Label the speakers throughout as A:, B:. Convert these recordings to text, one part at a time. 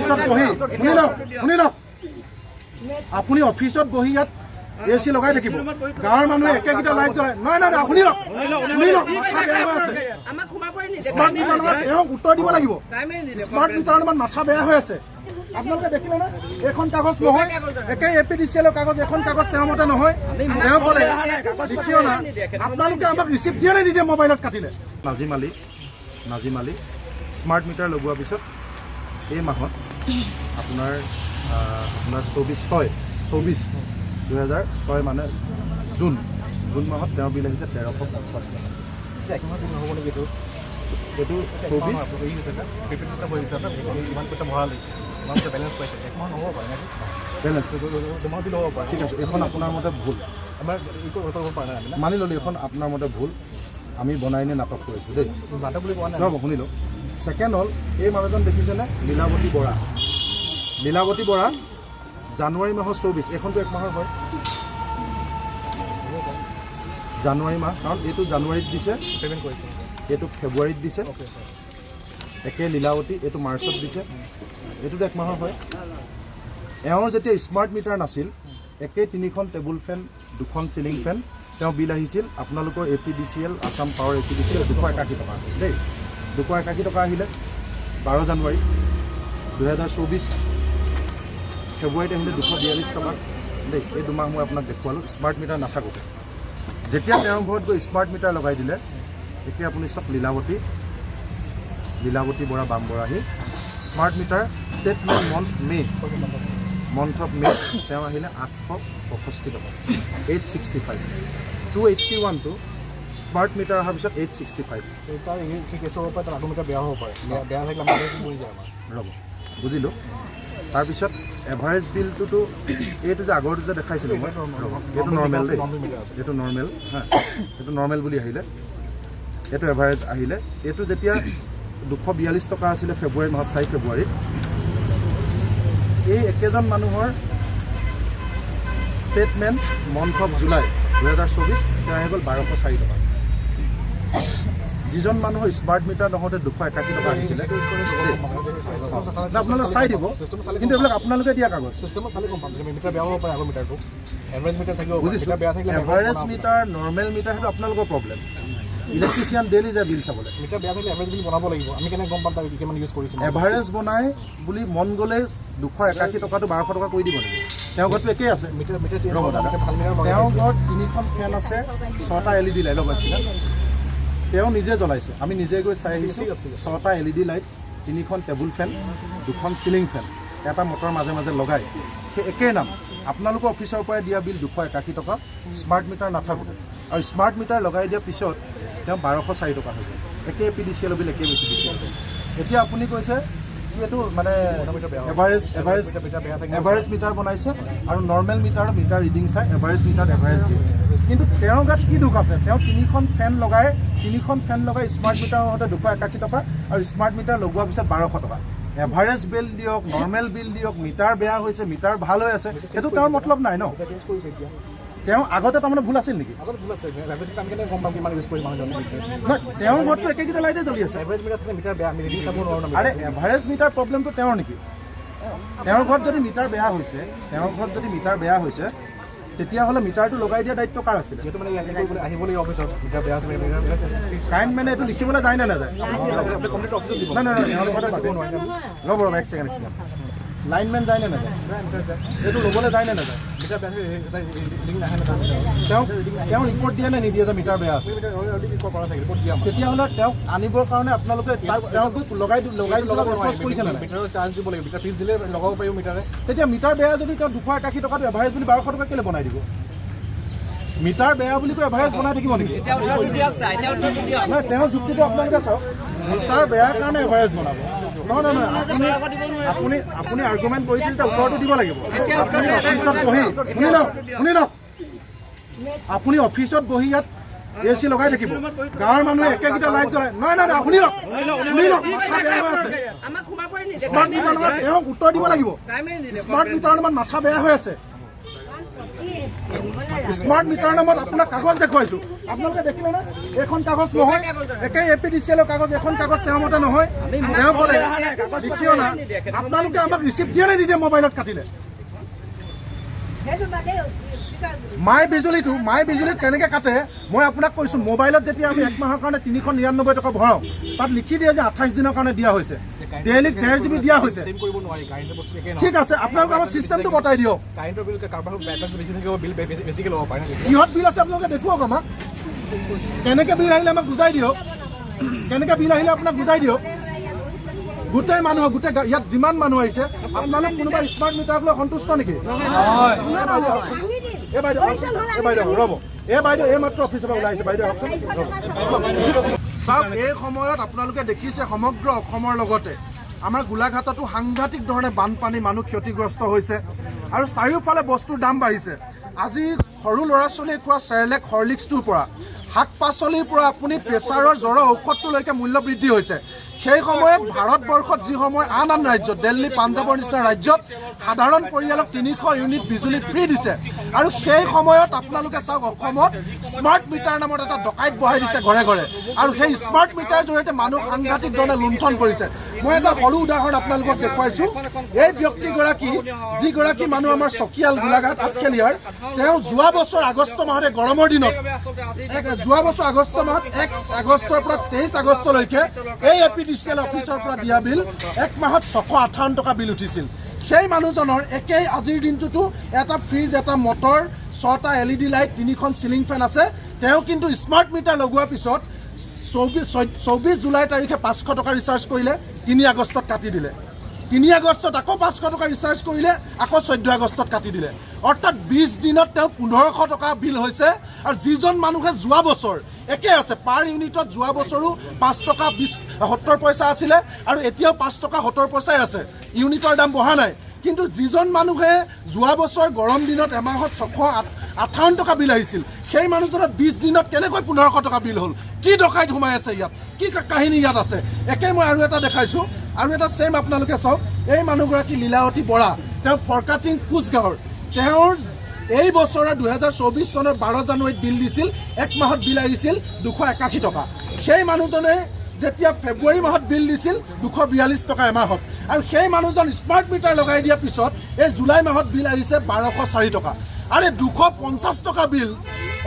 A: অফিসত বহি শুনি লওক আপুনি অফিসত বহি ইয়াত এচি লগাই থাকিব গাঁৱৰ মানুহে একেগিটা লাইট জ্বলাই নহয় আপুনি লওক মাথা বেয়া হৈ আছে স্মাৰ্ট মিটাৰ নাম্বাৰ তেওঁক উত্তৰ দিব লাগিব স্মাৰ্ট মিটাৰ নাম্বাৰ মাথা বেয়া হৈ আছে আপোনালোকে দেখিলে না এখন কাগজ নহয় একে এপিডিচিএলৰ কাগজ এখন কাগজ তেওঁৰ মতে নহয় তেওঁ ক'লে দেখিও না আপোনালোকে আমাক ৰিচিপ্ট দিয়ে নিদিয়ে মোবাইলত কাটিলে নাজিম আলী স্মাৰ্ট মিটাৰ লগোৱাৰ পিছত এই মাহত আপোনাৰ 24/6/2006 মানে জুন মাহত তেওঁৰ বিল আহিছে 1350 টকা নহ'ব নেকি এইটো 24 ইমান পইচা ভৰালি বেলেঞ্চ পাইছে বেলেঞ্চ ঠিক আছে এখন আপোনাৰ মতে ভুল আমাৰ মানি ল'লোঁ এখন আপোনাৰ মতে ভুল আমি বনাই নে নাটক কৰিছোঁ দেই নাটক বুলি কোৱা নাই শুনি লওক ছেকেণ্ড হ'ল এই মানুহজন দেখিছেনে লীলাৱতী বৰা জানুৱাৰী মাহৰ 24 এখনটো এক মাহৰ হয় জানুৱাৰী মাহ কাৰণ এইটো জানুৱাৰীত দিছে পে'মেণ্ট কৰিছে এইটো ফেব্ৰুৱাৰীত দিছে একে লীলাৱতী এইটো মাৰ্চত দিছে এইটোতো এক মাহৰ হয় এওঁৰ যেতিয়া স্মাৰ্ট মিটাৰ নাছিল একে 3খন টেবুল ফেন 2খন চিলিং ফেন তেওঁ বিল আহিছিল আপোনালোকৰ এপিডিচিএল আছাম পাৱাৰ এপিডিচিএল 281 টকা দেই 281 টকা আহিলে 12 জানুৱাৰী 2024 ফেব্ৰুৱাৰীত আহিলে 242 টকা দেই এই দুমাহ মই আপোনাক দেখুৱালোঁ স্মাৰ্ট মিটাৰ নাথাকোঁতে যেতিয়া তেওঁৰ ঘৰত গৈ স্মাৰ্ট মিটাৰ লগাই দিলে এতিয়া আপুনি চাওক লীলাৱতী বৰা বামবৰাহী smart meter statement month of May তেওঁ আহিলে 865 টকা 865 281টো স্মাৰ্ট মিটাৰ অহাৰ পিছত 865 তাৰ কেছৰ পৰা তাৰ আগমিটাৰ বেয়া হ'ব পাৰে বেয়া থাকিলে আমাৰ মৰি যায় আমাৰ ৰ'ব বুজিলোঁ তাৰপিছত এভাৰেজ বিলটোতো এইটো যে আগৰটো যে দেখাইছিলোঁ মই এইটো নৰ্মেল দেই এইটো নৰ্মেল হা এইটো নৰ্মেল বুলি আহিলে এইটো এভাৰেজ আহিলে এইটো যেতিয়া 242 টকা আছিলে ফেব্ৰুৱাৰী মাহত 4 ফেব্ৰুৱাৰীত এই একেজন মানুহৰ ষ্টেটমেণ্ট মন্থ অফ জুলাই 2024 তেওঁ আহি গ'ল 1204 টকা যিজন মানুহৰ স্মাৰ্ট মিটাৰ নহওঁতে 281 টকা আহিছিলে আপোনালোকে চাই দিব কিন্তু এইবিলাক আপোনালোকে দিয়া কাগজ এভাৰেজ মিটাৰ নৰ্মেল মিটাৰ সেইটো আপোনালোকৰ প্ৰব্লেম ইলেক্ট্ৰিচিয়ান ডেইলি যায় বিল চাবলৈ মিটাৰ বেয়া থাকিলে এভাৰেজ বিল বনাব লাগিব আমি কেনেকৈ গম পাম তাৰ কিমান ইউজ কৰিছোঁ এভাৰেজ বনাই বুলি মন গ'লে 281 টকাটো 1200 টকা কৰি দিব লাগিব তেওঁ ঘৰটো একেই আছে তেওঁ ঘৰত 3খন ফেন আছে 6টা LED লাইট লগাইছিলে তেওঁ নিজে জ্বলাইছে আমি নিজে গৈ চাই আহিছোঁ 6টা LED লাইট 3খন টেবুল ফেন 2খন চিলিং ফেন এটা মটৰ মাজে মাজে লগাই সেই একেই নাম আপোনালোকৰ অফিচৰ পৰা দিয়া বিল 281 টকা স্মাৰ্ট মিটাৰ নাথাকোঁতে আৰু স্মাৰ্ট মিটাৰ লগাই দিয়াৰ পিছত তেওঁ 1204 টকা হৈ যায় একে এপিডিচিএলৰ বিল একে বেছি দিছে এতিয়া আপুনি কৈছে এইটো মানে এভাৰেজ মিটাৰ বনাইছে আৰু নৰ্মেল মিটাৰ ৰিডিং চাই এভাৰেজ মিটাৰ এভাৰেজ দিয়ে কিন্তু তেওঁৰ গাত কি দুখ আছে তেওঁ 3খন ফেন লগাই স্মাৰ্ট মিটাৰ হওঁতে 281 টকা আৰু স্মাৰ্ট মিটাৰ লগোৱাৰ পিছত 1200 টকা এভাৰেজ বিল দিয়ক নৰ্মেল বিল দিয়ক মিটাৰ বেয়া হৈছে মিটাৰ ভাল হৈ আছে সেইটো তেওঁৰ মতলব নাই ন তেওঁ আগতে তাৰমানে ভুল আছিল নেকি তেওঁৰ ঘৰটো একেকেইটা লাইটে জ্বলি আছে আৰে এভাৰেজ মিটাৰ প্ৰব্লেমটো তেওঁৰ নেকি তেওঁৰ ঘৰত যদি মিটাৰ বেয়া হৈছে তেতিয়াহ'লে মিটাৰটো লগাই দিয়া দায়িত্ব কাৰ আছিলে কাৰেণ্টমেনে এইটো লিখিবলৈ যায় নে নাযায় ৰ'ব এক ছেকেণ্ড লাইনমেন যায় নে নাযায় এইটো ল'বলৈ যায় নে নাযায় তেওঁ ৰিপৰ্ট দিয়ে নে নিদিয়ে যে মিটাৰ বেয়া আছে তেতিয়াহ'লে তেওঁক আনিবৰ কাৰণে আপোনালোকে তেওঁক লগাই কৰিছে নে চাৰ্জ দিব লাগিব মিটাৰ ফিজ দিলে লগাব পাৰিব মিটাৰে তেতিয়া মিটাৰ বেয়া যদি তেওঁ 281 টকাটো এভাৰেজ বুলি 1200 টকা কেলৈ বনাই দিব মিটাৰ বেয়া বুলি কৈ এভাৰেজ বনাই থাকিব নেকি নহয় তেওঁৰ যুক্তিটো আপোনালোকে চাওক মিটাৰ বেয়াৰ কাৰণে এভাৰেজ বনাব নহয় আপুনি আৰ্গুমেণ্ট কৰিছিল যে উত্তৰটো দিব লাগিব আপুনি অফিচত বহি শুনি লওক আপুনি অফিচত বহি ইয়াত এচি লগাই থাকিব গাঁৱৰ মানুহে একেগিটা লাইট জ্বলাই নহয় আপুনি মাথা বেয়া হৈ আছে স্মাৰ্ট মিটাৰ তেওঁক উত্তৰ দিব লাগিব স্মাৰ্ট মিটাৰ মাথা বেয়া হৈ আছে স্মাৰ্ট মিটাৰ নামত আপোনাক কাগজ দেখুৱাইছোঁ, আপোনালোকে দেখিলে নে? এইখন কাগজ নহয়, একেই APDCLৰ কাগজ, এখন কাগজ তেওঁৰ মতে নহয়। তেওঁ ক'লে লিখিও না, আপোনালোকে আমাক ৰিচিপ্ট দিয়ে নে নিদিয়ে? মোবাইলত কাটিলে মাই বিজুলীত কেনেকৈ কাটে মই আপোনাক কৈছোঁ। মোবাইলত যেতিয়া আমি 1 মাহৰ কাৰণে 399 টকা ভৰাওঁ, তাত লিখি দিয়ে যে 28 দিনৰ কাৰণে দিয়া হৈছে, ডেইলি 1.5 GB দিয়া হৈছে। ঠিক আছে, আপোনালোকে আমাৰ চিষ্টেমটো বতাই দিয়ক। কিহত বিল আছে আপোনালোকে দেখুৱাওক, আমাক কেনেকৈ বিল আহিলে আমাক বুজাই দিয়ক, কেনেকৈ বিল আহিলে আপোনাক বুজাই দিয়ক। গোটেই মানুহ, গোটেই ইয়াত যিমান মানুহ আহিছে, আপোনালোক কোনোবা স্মাৰ্ট মিটাৰক লৈ সন্তুষ্ট নেকি? এই বাইদেউ ৰ'ব, এই বাইদেউ এই মাত্ৰ অফিচৰ পৰা ওলাই আহিছে, বাইদেউ চাওক। এই সময়ত আপোনালোকে দেখিছে সমগ্ৰ অসমৰ লগতে আমাৰ গোলাঘাটতো সাংঘাতিক ধৰণে বানপানী, মানুহ ক্ষতিগ্ৰস্ত হৈছে আৰু চাৰিওফালে বস্তুৰ দাম বাঢ়িছে। আজি সৰু ল'ৰা ছোৱালীয়ে খোৱা চেৰেলেক, হৰলিক্সটোৰ পৰা শাক পাচলিৰ পৰা আপুনি প্ৰেছাৰৰ জ্বৰৰ ঔষধটোলৈকে মূল্য বৃদ্ধি হৈছে। সেই সময়ত ভাৰতবৰ্ষত যি সময় আন ৰাজ্যত, দিল্লী, পাঞ্জাৱৰ নিচিনা ৰাজ্যত সাধাৰণ পৰিয়ালক 300 ইউনিট বিজুলী ফ্ৰী দিছে, আৰু সেই সময়ত আপোনালোকে চাওক অসমত স্মাৰ্ট মিটাৰ নামত এটা ডকাইত বহাই দিছে ঘৰে ঘৰে, আৰু সেই স্মাৰ্ট মিটাৰ জৰিয়তে মানুহ সাংঘাতিক ধৰণে লুণ্ঠন কৰিছে। মই এটা সৰু উদাহৰণ আপোনালোকক দেখুৱাইছোঁ। এই ব্যক্তিগৰাকী, যিগৰাকী মানুহ আমাৰ চকিয়াল, গোলাঘাট, আঠখেলীয়াৰ, তেওঁ যোৱা বছৰ আগষ্ট মাহতে গৰমৰ দিনত, যোৱা বছৰ আগষ্ট মাহত 1 আগষ্টৰ পৰা 23 আগষ্টলৈকে এই APDCL অফিচৰ পৰা দিয়া বিল 1 মাহত 658 টকা বিল উঠিছিল। সেই মানুহজনৰ একেই আজিৰ দিনটোতো এটা ফ্ৰিজ, এটা মটৰ, 6টা LED লাইট, 3খন চিলিং ফেন আছে। তেওঁ কিন্তু স্মাৰ্ট মিটাৰ লগোৱাৰ পিছত 24 জুলাই তাৰিখে 500 টকা ৰিচাৰ্জ কৰিলে, 3 আগষ্টত কাটি দিলে, 3 আগষ্টত আকৌ 500 টকা ৰিচাৰ্জ কৰিলে, আকৌ 14 আগষ্টত কাটি দিলে। অৰ্থাৎ 20 দিনত তেওঁ 1500 টকা বিল হৈছে। আৰু যিজন মানুহে যোৱা বছৰ একে আছে, পাৰ ইউনিটত যোৱা বছৰো 5 টকা 70 পইচা আছিলে, আৰু এতিয়াও 5 টকা 70 পইচাই আছে, ইউনিটৰ দাম বঢ়া নাই। কিন্তু যিজন মানুহে যোৱা বছৰ গৰম দিনত এমাহত 658 টকা বিল আহিছিল, সেই মানুহজনৰ 20 দিনত কেনেকৈ 1500 টকা বিল হ'ল? কি ডকাইত সোমাই আছে ইয়াত? কি কাহিনী ইয়াত আছে? একে মই আৰু এটা দেখাইছোঁ, আৰু এটা ছেম আপোনালোকে চাওক। এই মানুহগৰাকী লীলাৱতী বৰা, তেওঁ ফৰকাটিং কোচগাঁৱৰ। তেওঁৰ এই বছৰৰ 2024 চনৰ 12 জানুৱাৰীত বিল দিছিল, 1 মাহত বিল আহিছিল 281 টকা। সেই মানুহজনে যেতিয়া ফেব্ৰুৱাৰী মাহত বিল দিছিল 242 টকা এমাহত, আৰু সেই মানুহজন স্মাৰ্ট মিটাৰ লগাই দিয়াৰ পিছত এই জুলাই মাহত বিল আহিছে 1204 টকা। আৰে 250 টকা বিল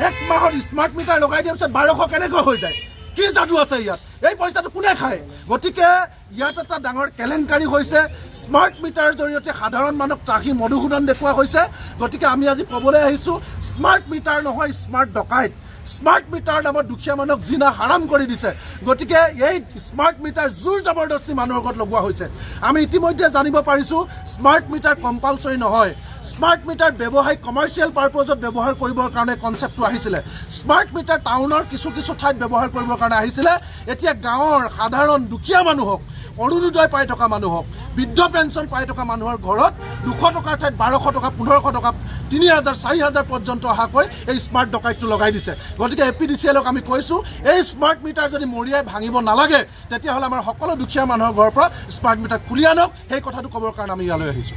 A: 1 মাহত স্মাৰ্ট মিটাৰ লগাই দিয়াৰ পিছত 1200 কেনেকৈ হৈ যায়? কি যাদু আছে ইয়াত? এই পইচাটো কোনে খায়? গতিকে ইয়াত এটা ডাঙৰ কেলেংকাৰী হৈছে। স্মাৰ্ট মিটাৰৰ জৰিয়তে সাধাৰণ মানুহক ত্ৰাহি মধুসূদন দেখুওৱা হৈছে। গতিকে আমি আজি ক'বলৈ আহিছোঁ, স্মাৰ্ট মিটাৰ নহয়, স্মাৰ্ট ডকাইত। স্মাৰ্ট মিটাৰ নামত দুখীয়া মানুহক জিনা হাৰাম কৰি দিছে। গতিকে এই স্মাৰ্ট মিটাৰ জোৰ জবৰদস্তি মানুহৰ ঘৰত লগোৱা হৈছে। আমি ইতিমধ্যে জানিব পাৰিছোঁ স্মাৰ্ট মিটাৰ কম্পালচৰি নহয়। স্মাৰ্ট মিটাৰ ব্যৱসায়িক কমাৰ্চিয়েল পাৰ্পজত ব্যৱহাৰ কৰিবৰ কাৰণে কনচেপ্টটো আহিছিলে। স্মাৰ্ট মিটাৰ টাউনৰ কিছু কিছু ঠাইত ব্যৱহাৰ কৰিবৰ কাৰণে আহিছিলে। এতিয়া গাঁৱৰ সাধাৰণ দুখীয়া মানুহক, অৰুণোদয় পাই থকা মানুহক, বৃদ্ধ পেঞ্চন পাই থকা মানুহৰ ঘৰত 200 টকাৰ ঠাইত 1200 টকা, 1500 টকা, 3000, 4000 পৰ্যন্ত অহাকৈ এই স্মাৰ্ট ডকাইতটো লগাই দিছে। গতিকে APDCLক আমি কৈছোঁ, এই স্মাৰ্ট মিটাৰ যদি মৰিয়াই ভাঙিব নালাগে, তেতিয়াহ'লে আমাৰ সকলো দুখীয়া মানুহৰ ঘৰৰ পৰা স্মাৰ্ট মিটাৰ খুলি আনক। সেই কথাটো ক'বৰ কাৰণে আমি ইয়ালৈ আহিছোঁ।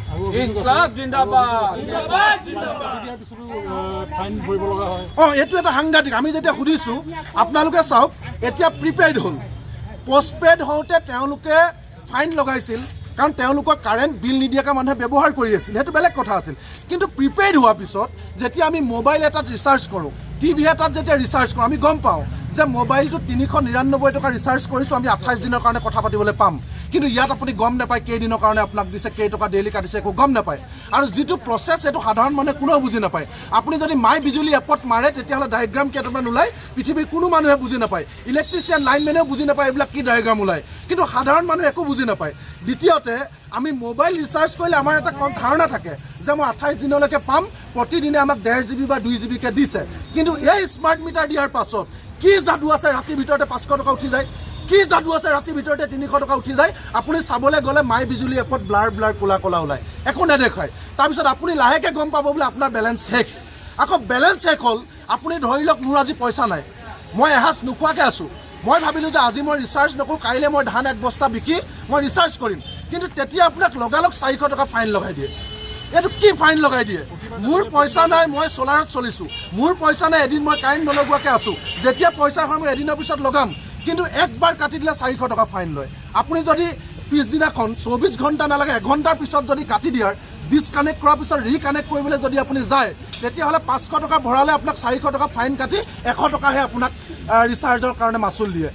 A: এইটো এটা সাংঘাতিক। আমি যেতিয়া সুধিছোঁ, আপোনালোকে চাওক, এতিয়া প্ৰিপেইড হ'ল, পোষ্টপেইড হওঁতে তেওঁলোকে ফাইন লগাইছিল, কাৰণ তেওঁলোকৰ কাৰেণ্ট বিল নিদিয়াকৈ মানুহে ব্যৱহাৰ কৰি আছিল, সেইটো বেলেগ কথা আছিল। কিন্তু প্ৰিপেইড হোৱাৰ পিছত যেতিয়া আমি মোবাইল এটাত ৰিচাৰ্জ কৰোঁ, টিভি এটাত যেতিয়া ৰিচাৰ্জ কৰোঁ, আমি গম পাওঁ যে মোবাইলটোত 399 টকা ৰিচাৰ্জ কৰিছোঁ, আমি 28 দিনৰ কাৰণে কথা পাতিবলৈ পাম। কিন্তু ইয়াত আপুনি গম নাপায় কেইদিনৰ কাৰণে আপোনাক দিছে, কেইটকা ডেইলি কাটিছে, একো গম নাপায়। আৰু যিটো প্ৰচেছ, সেইটো সাধাৰণ মানুহে কোনেও বুজি নাপায়। আপুনি যদি মাই বিজুলী এপত মাৰে, তেতিয়াহ'লে ডায়েগ্ৰাম কেইটামান ওলায়, পৃথিৱীৰ কোনো মানুহে বুজি নাপায়। ইলেক্ট্ৰিচিয়ান, লাইনমেনেও বুজি নাপায় এইবিলাক কি ডায়েগ্ৰাম ওলায়, কিন্তু সাধাৰণ মানুহে একো বুজি নাপায়। দ্বিতীয়তে, আমি মোবাইল ৰিচাৰ্জ কৰিলে আমাৰ এটা ধাৰণা থাকে যে মই 28 দিনলৈকে পাম, প্ৰতিদিনে আমাক 1.5 GB বা 2 GB কে দিছে। কিন্তু এই স্মাৰ্ট মিটাৰ দিয়াৰ পাছত কি যাদু আছে? ৰাতিৰ ভিতৰতে 500 টকা উঠি যায়। কি যাদু আছে? ৰাতিৰ ভিতৰতে 300 টকা উঠি যায়। আপুনি চাবলৈ গ'লে মাই বিজুলী এপত ব্লাৰ ক'লা ক'লা ওলায়, একো নেদেখায়। তাৰপিছত আপুনি লাহেকৈ গম পাব বোলে আপোনাৰ বেলেঞ্চ শেষ। আকৌ বেলেঞ্চ শেষ হ'ল, আপুনি ধৰি লওক মোৰ আজি পইচা নাই, মই এসাঁজ নোখোৱাকৈ আছোঁ, মই ভাবিলোঁ যে আজি মই ৰিচাৰ্জ নকৰোঁ, কাইলৈ মই ধান 1 বস্তা বিকি মই ৰিচাৰ্জ কৰিম। কিন্তু তেতিয়া আপোনাক লগালগ 400 টকা ফাইন লগাই দিয়ে।
B: এইটো কি ফাইন লগাই দিয়ে? মোৰ পইচা নাই, মই চলাৰত চলিছোঁ, মোৰ পইচা নাই, এদিন মই কাৰেণ্ট নলগোৱাকৈ আছোঁ, যেতিয়া পইচা হয় মই এদিনৰ পিছত লগাম, কিন্তু একবাৰ কাটি দিলে 400 টকা ফাইন লয়। আপুনি যদি পিছদিনাখন 24 ঘণ্টা নালাগে 1 ঘণ্টাৰ পিছত যদি কাটি দিয়াৰ ডিছকানেক্ট কৰাৰ পিছত ৰিকানেক্ট কৰিবলৈ যদি আপুনি যায়, তেতিয়াহ'লে 500 টকা ভৰালে আপোনাক 400 টকা ফাইন কাটি 100 টকাহে আপোনাক ৰিচাৰ্জৰ কাৰণে মাচুল দিয়ে।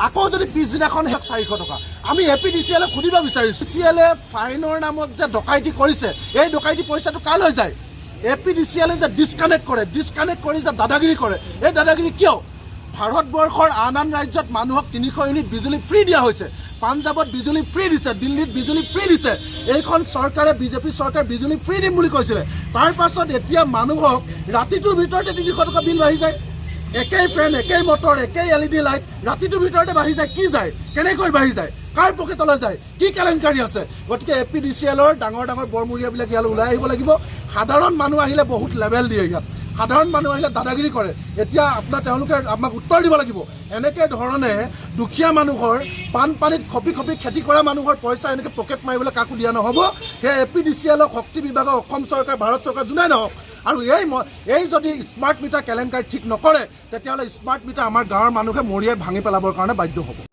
B: আকৌ যদি পিছদিনাখন 400 টকা। আমি APDCL সুধিব বিচাৰিছোঁ, CL ফাইনৰ নামত যে ডকাইতি কৰিছে, এই ডকাইতি পইচাটো কালৈ যায়? APDCL যে ডিছকানেক্ট কৰি যে দাদাগিৰি কৰে, এই দাদাগিৰি কিয়? ভাৰতবৰ্ষৰ আন ৰাজ্যত মানুহক 300 ইউনিট বিজুলী ফ্ৰী দিয়া হৈছে, পাঞ্জাবত বিজুলী ফ্ৰী দিছে, দিল্লীত বিজুলী ফ্ৰী দিছে। এইখন চৰকাৰে বিজেপি চৰকাৰে বিজুলী ফ্ৰী দিম বুলি কৈছিলে। তাৰ পাছত এতিয়া মানুহক ৰাতিটোৰ ভিতৰতে 300 টকা বিল বাঢ়ি যায়। একেই ফেন, একেই মটৰ, একেই LED লাইট, ৰাতিটোৰ ভিতৰতে বাঢ়ি যায়। কি যায়? কেনেকৈ বাঢ়ি যায়? কাৰ পকেটলৈ যায়? কি কেলেংকাৰী আছে? গতিকে APDCLৰ ডাঙৰ বৰমূৰীয়াবিলাক ইয়ালৈ ওলাই আহিব লাগিব। সাধাৰণ মানুহ আহিলে বহুত লেভেল দিয়ে ইয়াত, সাধাৰণ মানুহ আহিলে দাদাগিৰি কৰে। এতিয়া তেওঁলোকে আমাক উত্তৰ দিব লাগিব। এনেকৈ ধৰণে দুখীয়া মানুহৰ বানপানীত খপি খেতি কৰা মানুহৰ পইচা এনেকৈ পকেট মাৰিবলৈ কাকো দিয়া নহ'ব। সেই APDCLক, শক্তি বিভাগক, অসম চৰকাৰ, ভাৰত চৰকাৰ যোনাই নহওক। আৰু এই যদি স্মাৰ্ট মিটাৰ কেলেংকাৰী ঠিক নকৰে, তেতিয়াহ'লে স্মাৰ্ট মিটাৰ আমাৰ গাঁৱৰ মানুহে মৰিয়াই ভাঙি পেলাবৰ কাৰণে বাধ্য হ'ব।